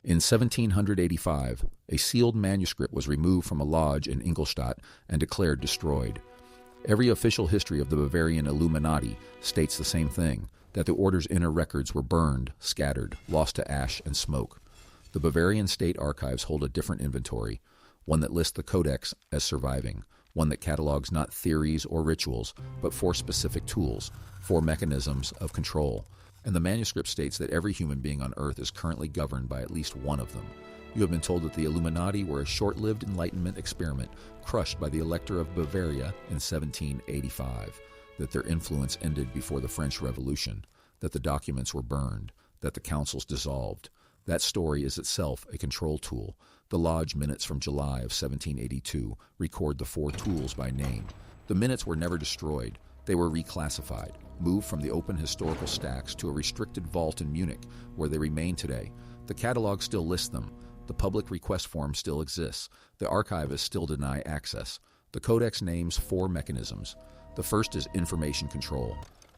In 1785, a sealed manuscript was removed from a lodge in Ingolstadt and declared destroyed. Every official history of the Bavarian Illuminati states the same thing, that the order's inner records were burned, scattered, lost to ash and smoke. The Bavarian state archives hold a different inventory, one that lists the Codex as surviving, one that catalogs not theories or rituals, but 4 specific tools, 4 mechanisms of control. And the manuscript states that every human being on Earth is currently governed by at least one of them. You have been told that the Illuminati were a short-lived Enlightenment experiment crushed by the Elector of Bavaria in 1785, that their influence ended before the French Revolution, that the documents were burned, that the councils dissolved. That story is itself a control tool. The Lodge minutes from July of 1782 record the 4 tools by name. The minutes were never destroyed. They were reclassified, moved from the open historical stacks to a restricted vault in Munich, where they remain today. The catalog still lists them. The public request form still exists. The archivists still deny access. The Codex names 4 mechanisms. The first is information control,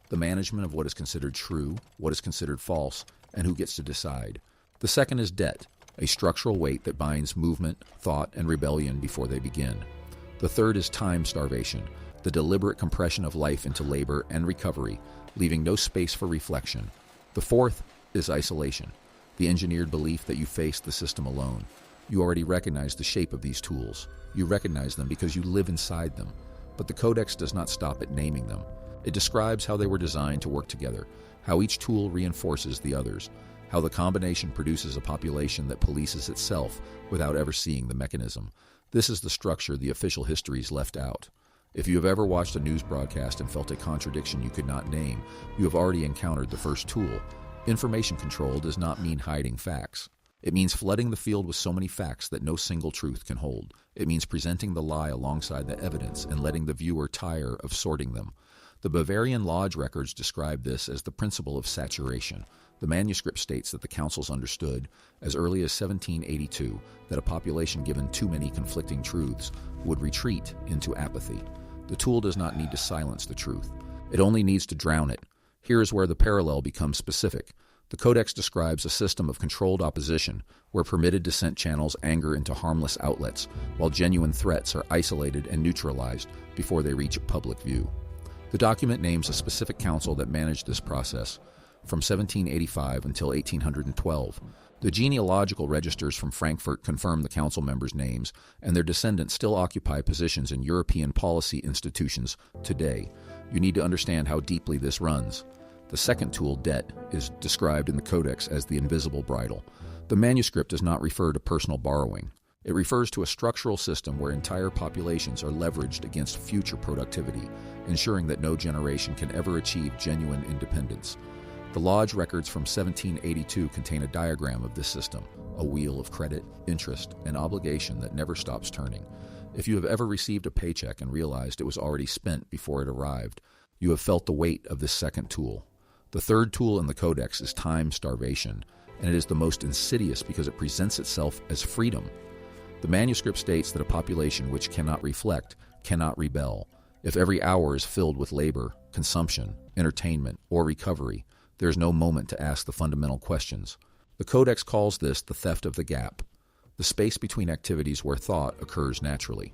the management of what is considered true, what is considered false, and who gets to decide. The second is debt, a structural weight that binds movement, thought, and rebellion before they begin. The third is time starvation, the deliberate compression of life into labor and recovery, leaving no space for reflection. The fourth is isolation, the engineered belief that you face the system alone. You already recognize the shape of these tools. You recognize them because you live inside them. But the Codex does not stop at naming them. It describes how they were designed to work together, how each tool reinforces the others, how the combination produces a population that polices itself without ever seeing the mechanism. This is the structure the official histories left out. If you have ever watched a news broadcast and felt a contradiction you could not name, you have already encountered the first tool. Information control does not mean hiding facts. It means flooding the field with so many facts that no single truth can hold. It means presenting the lie alongside the evidence and letting the viewer tire of sorting them. The Bavarian Lodge records describe this as the principle of saturation. The manuscript states that the councils understood, as early as 1782, that a population given too many conflicting truths would retreat into apathy. The tool does not need to silence the truth. It only needs to drown it. Here is where the parallel becomes specific. The Codex describes a system of controlled opposition, where permitted dissent channels anger into harmless outlets, while genuine threats are isolated and neutralized before they reach public view. The document names a specific council that managed this process, from 1785 until 1812. The genealogical registers from Frankfurt confirm the council members' names, and their descendants still occupy positions in European policy institutions today. You need to understand how deeply this runs. The second tool, debt, is described in the Codex as the invisible bridle. The manuscript does not refer to personal borrowing. It refers to a structural system where entire populations are leveraged against future productivity, ensuring that no generation can ever achieve genuine independence. The Lodge records from 1782 contain a diagram of this system, a wheel of credit, interest, and obligation that never stops turning. If you have ever received a paycheck and realized it was already spent before it arrived, you have felt the weight of this second tool. The third tool in the Codex is time starvation, and it is the most insidious because it presents itself as freedom. The manuscript states that a population which cannot reflect cannot rebel. If every hour is filled with labor, consumption, entertainment, or recovery, there is no moment to ask the fundamental questions. The Codex calls this the theft of the gap, the space between activities where thought occurs naturally.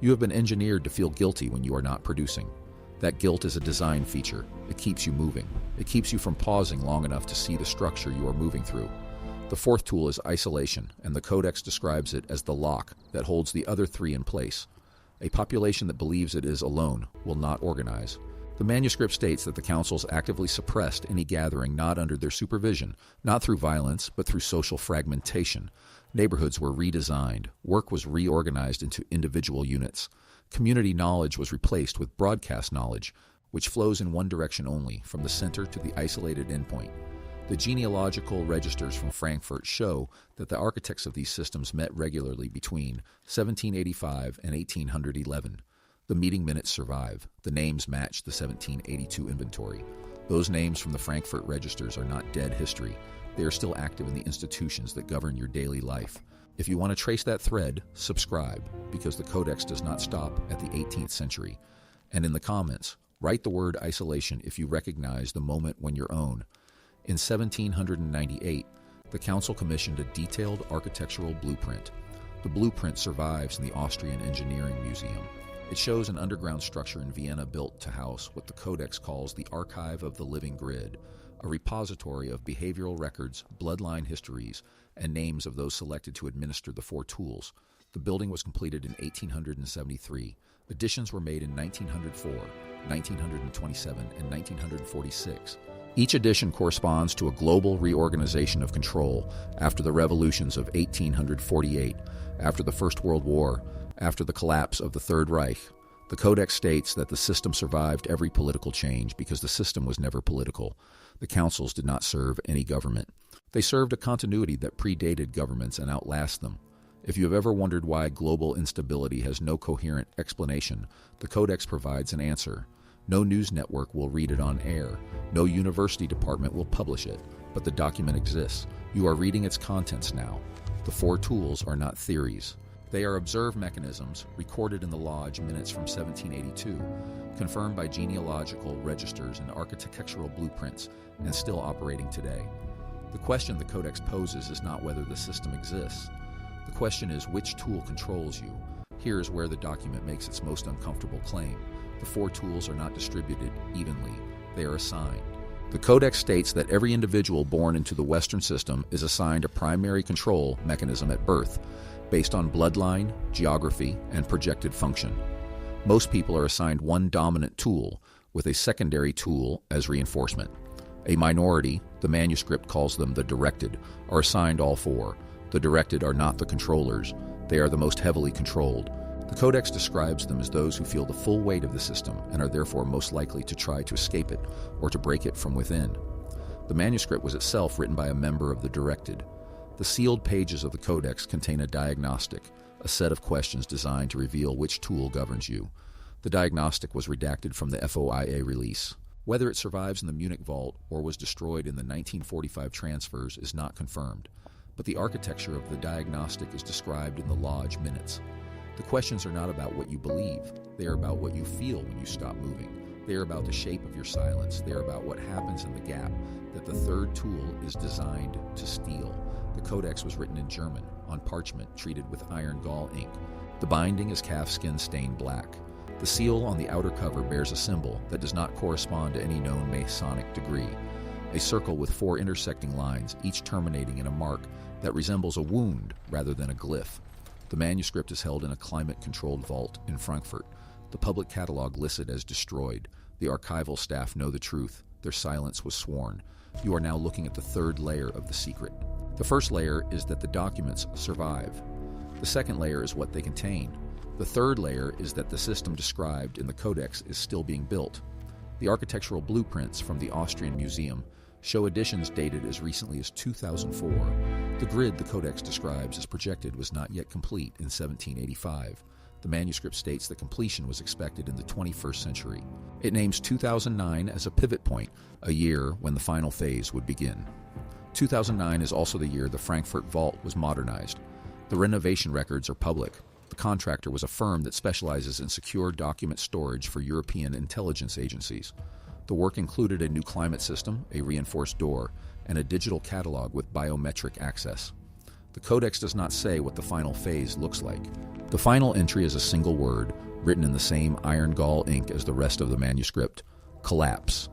You have been engineered to feel guilty when you are not producing. That guilt is a design feature. It keeps you moving. It keeps you from pausing long enough to see the structure you are moving through. The fourth tool is isolation, and the Codex describes it as the lock that holds the other 3 in place. A population that believes it is alone will not organize. The manuscript states that the councils actively suppressed any gathering not under their supervision, not through violence, but through social fragmentation. Neighborhoods were redesigned. Work was reorganized into individual units. Community knowledge was replaced with broadcast knowledge, which flows in one direction only, from the center to the isolated endpoint. The genealogical registers from Frankfurt show that the architects of these systems met regularly between 1785 and 1811. The meeting minutes survive. The names match the 1782 inventory. Those names from the Frankfurt registers are not dead history. They are still active in the institutions that govern your daily life. If you want to trace that thread, subscribe, because the Codex does not stop at the 18th century. And in the comments, write the word isolation if you recognize the moment when your own. In 1798, The council commissioned a detailed architectural blueprint. The blueprint survives in the Austrian Engineering Museum. It shows an underground structure in Vienna built to house what the Codex calls the Archive of the Living Grid, a repository of behavioral records, bloodline histories, and names of those selected to administer the four tools. The building was completed in 1873. Additions were made in 1904, 1927, and 1946. Each edition corresponds to a global reorganization of control after the revolutions of 1848, after the First World War, after the collapse of the Third Reich. The Codex states that the system survived every political change because the system was never political. The councils did not serve any government. They served a continuity that predated governments and outlasts them. If you have ever wondered why global instability has no coherent explanation, the Codex provides an answer. No news network will read it on air. No university department will publish it. But the document exists. You are reading its contents now. The four tools are not theories. They are observed mechanisms recorded in the Lodge minutes from 1782, confirmed by genealogical registers and architectural blueprints, and still operating today. The question the Codex poses is not whether the system exists. The question is which tool controls you. Here is where the document makes its most uncomfortable claim. The four tools are not distributed evenly. They are assigned. The Codex states that every individual born into the Western system is assigned a primary control mechanism at birth, based on bloodline, geography, and projected function. Most people are assigned one dominant tool, with a secondary tool as reinforcement. A minority, the manuscript calls them the directed, are assigned all four. The directed are not the controllers. They are the most heavily controlled. The Codex describes them as those who feel the full weight of the system and are therefore most likely to try to escape it or to break it from within. The manuscript was itself written by a member of the directed. The sealed pages of the Codex contain a diagnostic, a set of questions designed to reveal which tool governs you. The diagnostic was redacted from the FOIA release. Whether it survives in the Munich vault or was destroyed in the 1945 transfers is not confirmed, but the architecture of the diagnostic is described in the Lodge minutes. The questions are not about what you believe. They are about what you feel when you stop moving. They are about the shape of your silence. They are about what happens in the gap that the third tool is designed to steal. The Codex was written in German, on parchment treated with iron gall ink. The binding is calfskin stained black. The seal on the outer cover bears a symbol that does not correspond to any known Masonic degree. A circle with four intersecting lines, each terminating in a mark that resembles a wound rather than a glyph. The manuscript is held in a climate-controlled vault in Frankfurt. The public catalog lists it as destroyed. The archival staff know the truth. Their silence was sworn. You are now looking at the third layer of the secret. The first layer is that the documents survive. The second layer is what they contain. The third layer is that the system described in the Codex is still being built. The architectural blueprints from the Austrian Museum show additions dated as recently as 2004. The grid the Codex describes as projected was not yet complete in 1785. The manuscript states that completion was expected in the 21st century. It names 2009 as a pivot point, a year when the final phase would begin. 2009 is also the year the Frankfurt Vault was modernized. The renovation records are public. The contractor was a firm that specializes in secure document storage for European intelligence agencies. The work included a new climate system, a reinforced door, and a digital catalog with biometric access. The Codex does not say what the final phase looks like. The final entry is a single word, written in the same iron gall ink as the rest of the manuscript: collapse.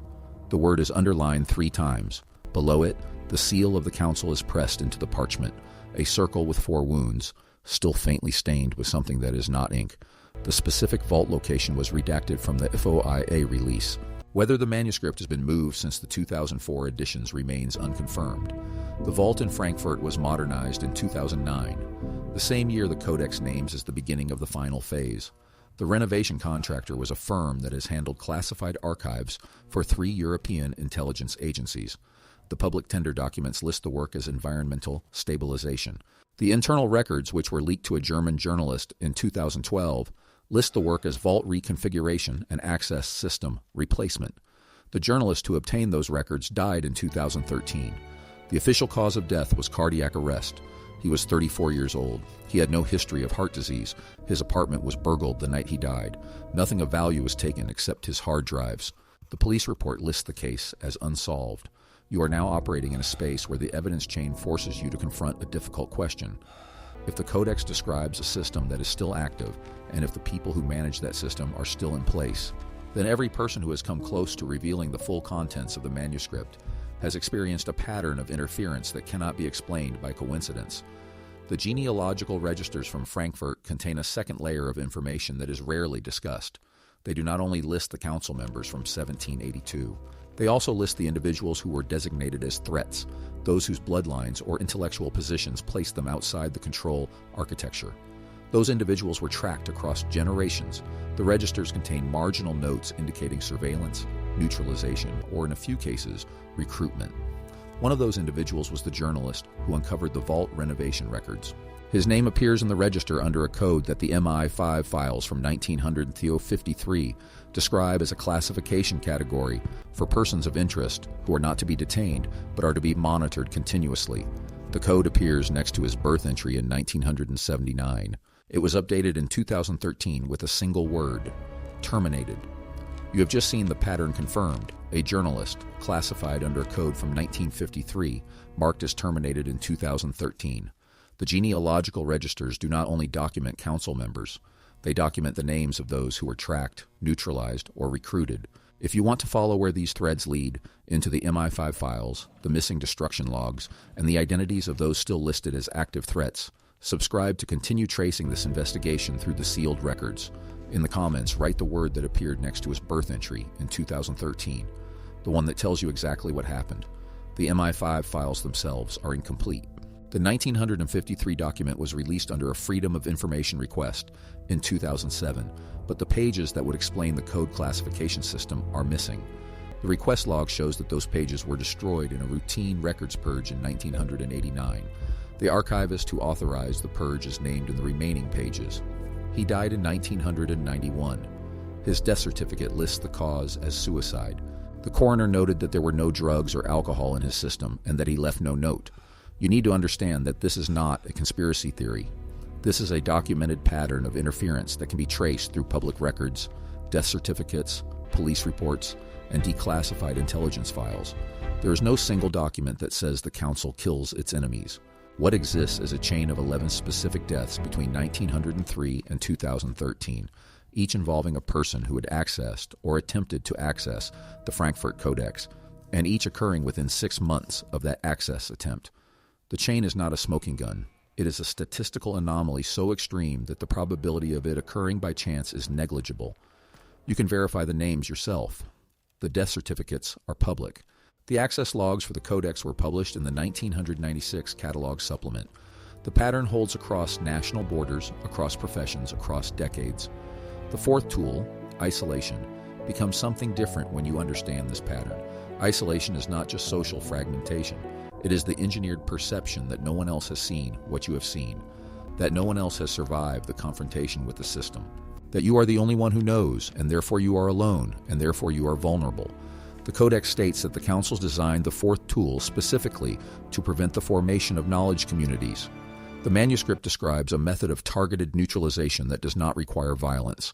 The word is underlined 3 times. Below it, the seal of the council is pressed into the parchment, a circle with 4 wounds, still faintly stained with something that is not ink. The specific vault location was redacted from the FOIA release. Whether the manuscript has been moved since the 2004 editions remains unconfirmed. The vault in Frankfurt was modernized in 2009, the same year the Codex names as the beginning of the final phase. The renovation contractor was a firm that has handled classified archives for 3 European intelligence agencies. The public tender documents list the work as environmental stabilization. The internal records, which were leaked to a German journalist in 2012, list the work as vault reconfiguration and access system replacement. The journalist who obtained those records died in 2013. The official cause of death was cardiac arrest. He was 34 years old. He had no history of heart disease. His apartment was burgled the night he died. Nothing of value was taken except his hard drives. The police report lists the case as unsolved. You are now operating in a space where the evidence chain forces you to confront a difficult question. If the Codex describes a system that is still active, and if the people who manage that system are still in place, then every person who has come close to revealing the full contents of the manuscript has experienced a pattern of interference that cannot be explained by coincidence. The genealogical registers from Frankfurt contain a second layer of information that is rarely discussed. They do not only list the council members from 1782, they also list the individuals who were designated as threats, those whose bloodlines or intellectual positions placed them outside the control architecture. Those individuals were tracked across generations. The registers contain marginal notes indicating surveillance, neutralization, or in a few cases, recruitment. One of those individuals was the journalist who uncovered the vault renovation records. His name appears in the register under a code that the MI5 files from 1953 describe as a classification category for persons of interest who are not to be detained but are to be monitored continuously. The code appears next to his birth entry in 1979. It was updated in 2013 with a single word: terminated. You have just seen the pattern confirmed. A journalist, classified under a code from 1953, marked as terminated in 2013. The genealogical registers do not only document council members, they document the names of those who were tracked, neutralized, or recruited. If you want to follow where these threads lead into the MI5 files, the missing destruction logs, and the identities of those still listed as active threats, subscribe to continue tracing this investigation through the sealed records. In the comments, write the word that appeared next to his birth entry in 2013, the one that tells you exactly what happened. The MI5 files themselves are incomplete. The 1953 document was released under a Freedom of Information request in 2007, but the pages that would explain the code classification system are missing. The request log shows that those pages were destroyed in a routine records purge in 1989. The archivist who authorized the purge is named in the remaining pages. He died in 1991. His death certificate lists the cause as suicide. The coroner noted that there were no drugs or alcohol in his system and that he left no note. You need to understand that this is not a conspiracy theory. This is a documented pattern of interference that can be traced through public records, death certificates, police reports, and declassified intelligence files. There is no single document that says the council kills its enemies. What exists is a chain of 11 specific deaths between 1903 and 2013, each involving a person who had accessed or attempted to access the Frankfurt Codex, and each occurring within 6 months of that access attempt. The chain is not a smoking gun. It is a statistical anomaly so extreme that the probability of it occurring by chance is negligible. You can verify the names yourself. The death certificates are public. The access logs for the Codex were published in the 1996 catalog supplement. The pattern holds across national borders, across professions, across decades. The fourth tool, isolation, becomes something different when you understand this pattern. Isolation is not just social fragmentation. It is the engineered perception that no one else has seen what you have seen, that no one else has survived the confrontation with the system, that you are the only one who knows, and therefore you are alone, and therefore you are vulnerable. The Codex states that the Council designed the fourth tool specifically to prevent the formation of knowledge communities. The manuscript describes a method of targeted neutralization that does not require violence.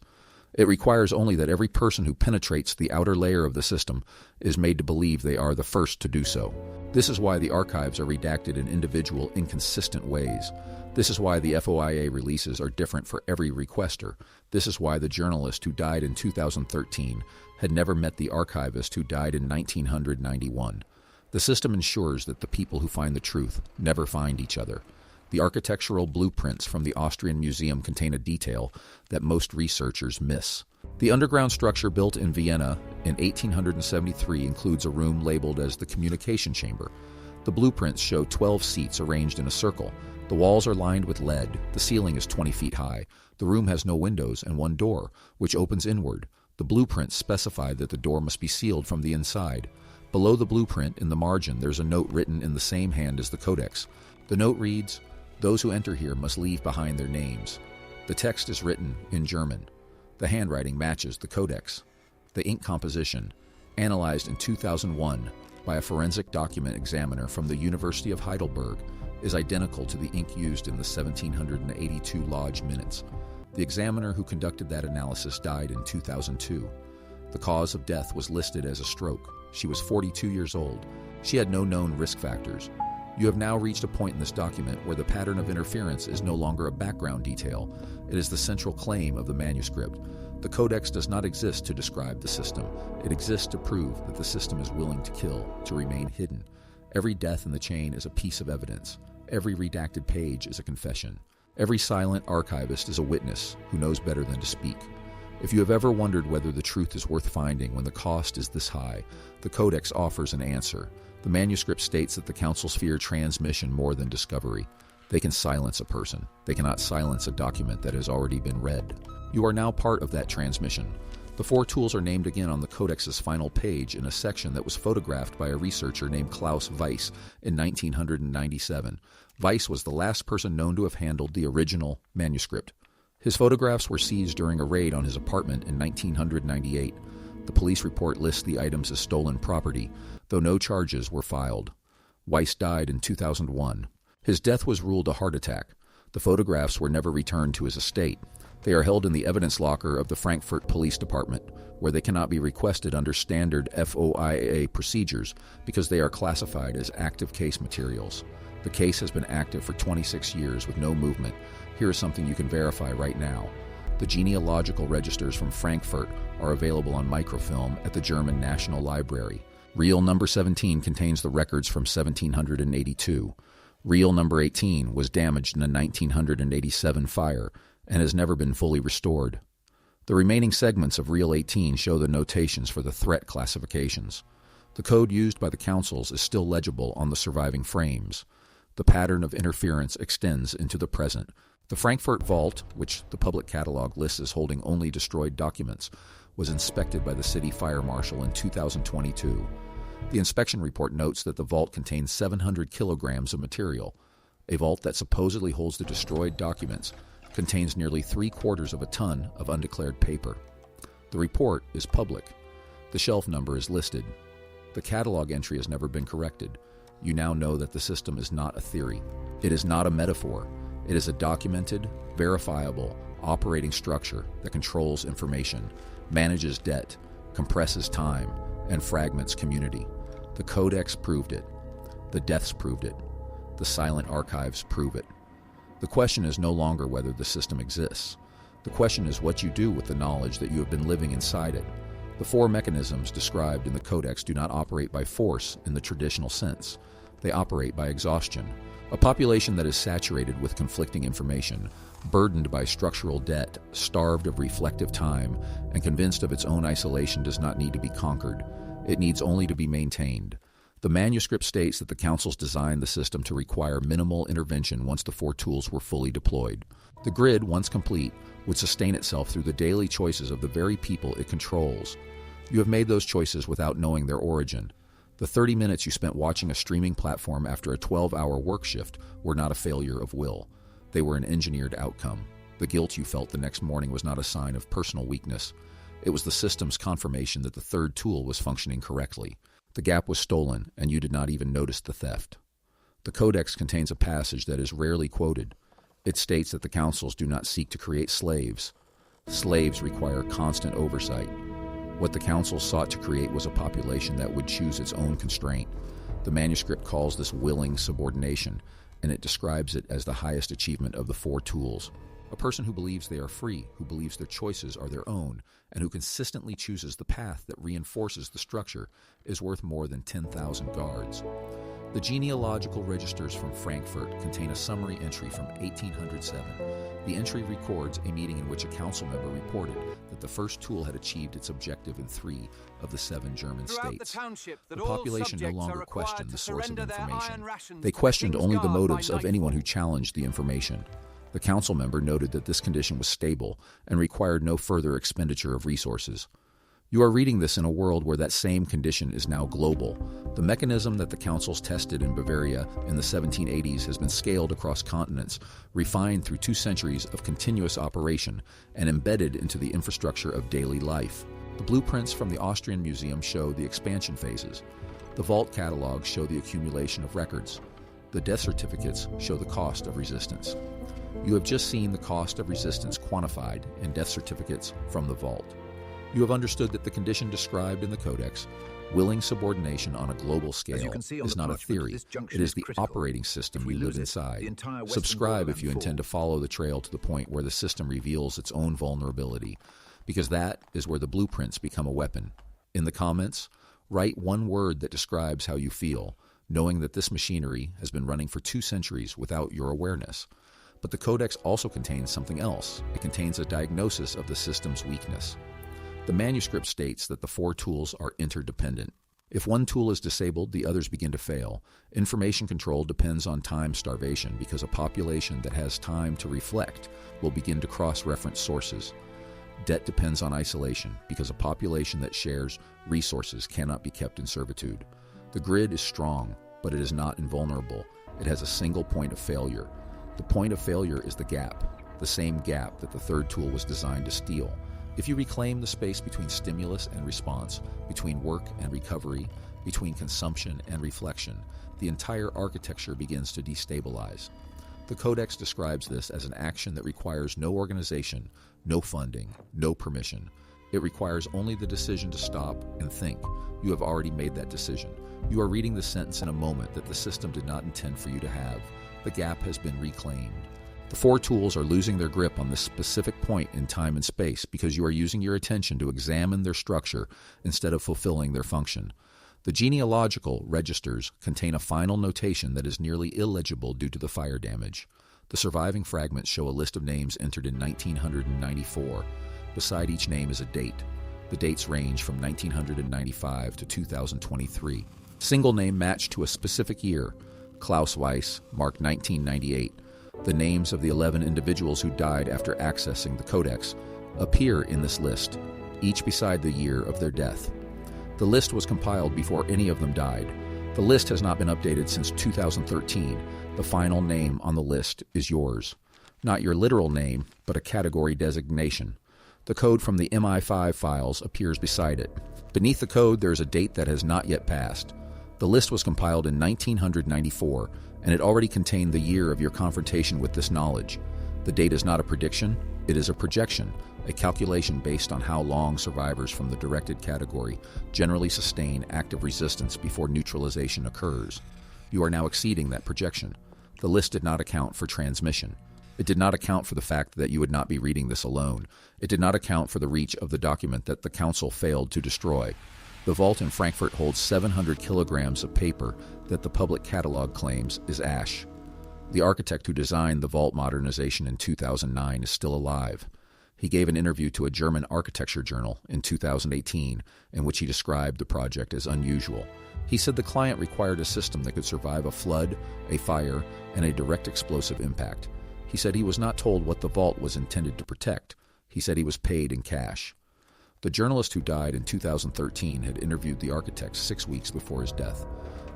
It requires only that every person who penetrates the outer layer of the system is made to believe they are the first to do so. This is why the archives are redacted in individual, inconsistent ways. This is why the FOIA releases are different for every requester. This is why the journalist who died in 2013 had never met the archivist who died in 1991. The system ensures that the people who find the truth never find each other. The architectural blueprints from the Austrian Museum contain a detail that most researchers miss. The underground structure built in Vienna in 1873 includes a room labeled as the communication chamber. The blueprints show 12 seats arranged in a circle. The walls are lined with lead. The ceiling is 20 feet high. The room has no windows and one door, which opens inward. The blueprints specify that the door must be sealed from the inside. Below the blueprint, in the margin, there's a note written in the same hand as the Codex. The note reads, "Those who enter here must leave behind their names." The text is written in German. The handwriting matches the Codex. The ink composition, analyzed in 2001 by a forensic document examiner from the University of Heidelberg, is identical to the ink used in the 1782 Lodge minutes. The examiner who conducted that analysis died in 2002. The cause of death was listed as a stroke. She was 42 years old. She had no known risk factors. You have now reached a point in this document where the pattern of interference is no longer a background detail. It is the central claim of the manuscript. The Codex does not exist to describe the system. It exists to prove that the system is willing to kill, to remain hidden. Every death in the chain is a piece of evidence. Every redacted page is a confession. Every silent archivist is a witness who knows better than to speak. If you have ever wondered whether the truth is worth finding when the cost is this high, the Codex offers an answer. The manuscript states that the councils fear transmission more than discovery. They can silence a person. They cannot silence a document that has already been read. You are now part of that transmission. The 4 tools are named again on the Codex's final page in a section that was photographed by a researcher named Klaus Weiss in 1997. Weiss was the last person known to have handled the original manuscript. His photographs were seized during a raid on his apartment in 1998. The police report lists the items as stolen property, though no charges were filed. Weiss died in 2001. His death was ruled a heart attack. The photographs were never returned to his estate. They are held in the evidence locker of the Frankfurt Police Department, where they cannot be requested under standard FOIA procedures because they are classified as active case materials. The case has been active for 26 years with no movement. Here is something you can verify right now. The genealogical registers from Frankfurt are available on microfilm at the German National Library. Reel number 17 contains the records from 1782. Reel number 18 was damaged in a 1987 fire and has never been fully restored. The remaining segments of Reel 18 show the notations for the threat classifications. The code used by the councils is still legible on the surviving frames. The pattern of interference extends into the present. The Frankfurt vault, which the public catalog lists as holding only destroyed documents, was inspected by the city fire marshal in 2022. The inspection report notes that the vault contains 700 kilograms of material. A vault that supposedly holds the destroyed documents contains nearly 3/4 of a ton of undeclared paper. The report is public. The shelf number is listed. The catalog entry has never been corrected. You now know that the system is not a theory. It is not a metaphor. It is a documented, verifiable, operating structure that controls information, manages debt, compresses time, and fragments community. The Codex proved it. The deaths proved it. The silent archives prove it. The question is no longer whether the system exists. The question is what you do with the knowledge that you have been living inside it. The 4 mechanisms described in the Codex do not operate by force in the traditional sense. They operate by exhaustion. A population that is saturated with conflicting information, burdened by structural debt, starved of reflective time, and convinced of its own isolation does not need to be conquered. It needs only to be maintained. The manuscript states that the councils designed the system to require minimal intervention once the 4 tools were fully deployed. The grid, once complete, would sustain itself through the daily choices of the very people it controls. You have made those choices without knowing their origin. The 30 minutes you spent watching a streaming platform after a 12-hour work shift were not a failure of will. They were an engineered outcome. The guilt you felt the next morning was not a sign of personal weakness. It was the system's confirmation that the 3rd tool was functioning correctly. The gap was stolen, and you did not even notice the theft. The Codex contains a passage that is rarely quoted. It states that the councils do not seek to create slaves. Slaves require constant oversight. What the councils sought to create was a population that would choose its own constraint. The manuscript calls this willing subordination, and it describes it as the highest achievement of the 4 tools. A person who believes they are free, who believes their choices are their own, and who consistently chooses the path that reinforces the structure is worth more than 10,000 guards. The genealogical registers from Frankfurt contain a summary entry from 1807. The entry records a meeting in which a council member reported that the first tool had achieved its objective in 3 of the 7 German states. The population no longer questioned the source of information. They questioned only the motives of anyone who challenged the information. The council member noted that this condition was stable and required no further expenditure of resources. You are reading this in a world where that same condition is now global. The mechanism that the councils tested in Bavaria in the 1780s has been scaled across continents, refined through 2 centuries of continuous operation, and embedded into the infrastructure of daily life. The blueprints from the Austrian Museum show the expansion phases. The vault catalogs show the accumulation of records. The death certificates show the cost of resistance. You have just seen the cost of resistance quantified in death certificates from the vault. You have understood that the condition described in the Codex, willing subordination on a global scale, is not a theory. It is the operating system you live inside. Subscribe if you intend to follow the trail to the point where the system reveals its own vulnerability, because that is where the blueprints become a weapon. In the comments, write one word that describes how you feel, knowing that this machinery has been running for 2 centuries without your awareness. But the Codex also contains something else. It contains a diagnosis of the system's weakness. The manuscript states that the 4 tools are interdependent. If one tool is disabled, the others begin to fail. Information control depends on time starvation because a population that has time to reflect will begin to cross-reference sources. Debt depends on isolation because a population that shares resources cannot be kept in servitude. The grid is strong, but it is not invulnerable. It has a single point of failure. The point of failure is the gap, the same gap that the 3rd tool was designed to steal. If you reclaim the space between stimulus and response, between work and recovery, between consumption and reflection, the entire architecture begins to destabilize. The Codex describes this as an action that requires no organization, no funding, no permission. It requires only the decision to stop and think. You have already made that decision. You are reading the sentence in a moment that the system did not intend for you to have. The gap has been reclaimed. The 4 tools are losing their grip on this specific point in time and space because you are using your attention to examine their structure instead of fulfilling their function. The genealogical registers contain a final notation that is nearly illegible due to the fire damage. The surviving fragments show a list of names entered in 1994. Beside each name is a date. The dates range from 1995 to 2023. Single name matched to a specific year. Klaus Weiss, marked 1998. The names of the 11 individuals who died after accessing the Codex appear in this list, each beside the year of their death. The list was compiled before any of them died. The list has not been updated since 2013. The final name on the list is yours. Not your literal name, but a category designation. The code from the MI5 files appears beside it. Beneath the code, there is a date that has not yet passed. The list was compiled in 1994, and it already contained the year of your confrontation with this knowledge. The date is not a prediction, it is a projection, a calculation based on how long survivors from the directed category generally sustain active resistance before neutralization occurs. You are now exceeding that projection. The list did not account for transmission. It did not account for the fact that you would not be reading this alone. It did not account for the reach of the document that the Council failed to destroy. The vault in Frankfurt holds 700 kilograms of paper that the public catalog claims is ash. The architect who designed the vault modernization in 2009 is still alive. He gave an interview to a German architecture journal in 2018 in which he described the project as unusual. He said the client required a system that could survive a flood, a fire, and a direct explosive impact. He said he was not told what the vault was intended to protect. He said he was paid in cash. The journalist who died in 2013 had interviewed the architect 6 weeks before his death.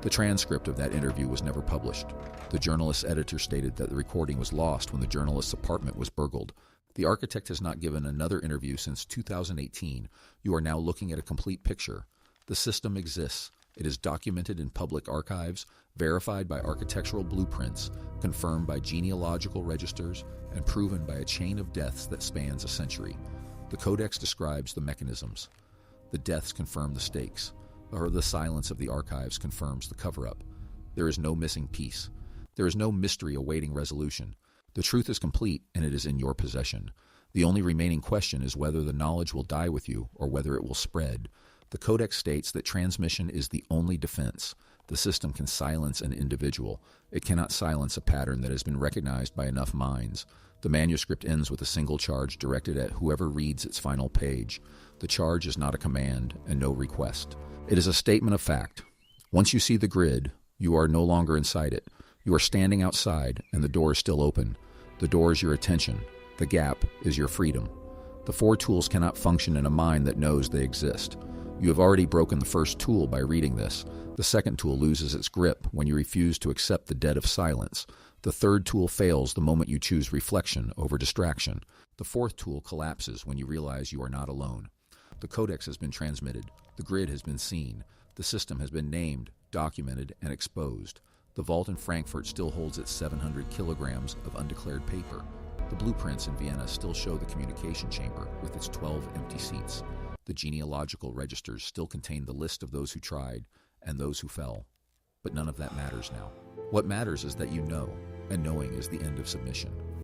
The transcript of that interview was never published. The journalist's editor stated that the recording was lost when the journalist's apartment was burgled. The architect has not given another interview since 2018. You are now looking at a complete picture. The system exists. It is documented in public archives, verified by architectural blueprints, confirmed by genealogical registers, and proven by a chain of deaths that spans a century. The Codex describes the mechanisms. The deaths confirm the stakes, or the silence of the archives confirms the cover-up. There is no missing piece. There is no mystery awaiting resolution. The truth is complete, and it is in your possession. The only remaining question is whether the knowledge will die with you or whether it will spread. The Codex states that transmission is the only defense. The system can silence an individual. It cannot silence a pattern that has been recognized by enough minds. The manuscript ends with a single charge directed at whoever reads its final page. The charge is not a command and no request. It is a statement of fact. Once you see the grid, you are no longer inside it. You are standing outside, and the door is still open. The door is your attention. The gap is your freedom. The 4 tools cannot function in a mind that knows they exist. You have already broken the first tool by reading this. The second tool loses its grip when you refuse to accept the debt of silence. The third tool fails the moment you choose reflection over distraction. The fourth tool collapses when you realize you are not alone. The Codex has been transmitted. The grid has been seen. The system has been named, documented, and exposed. The vault in Frankfurt still holds its 700 kilograms of undeclared paper. The blueprints in Vienna still show the communication chamber with its 12 empty seats. The genealogical registers still contain the list of those who tried and those who fell. But none of that matters now. What matters is that you know, and knowing is the end of submission.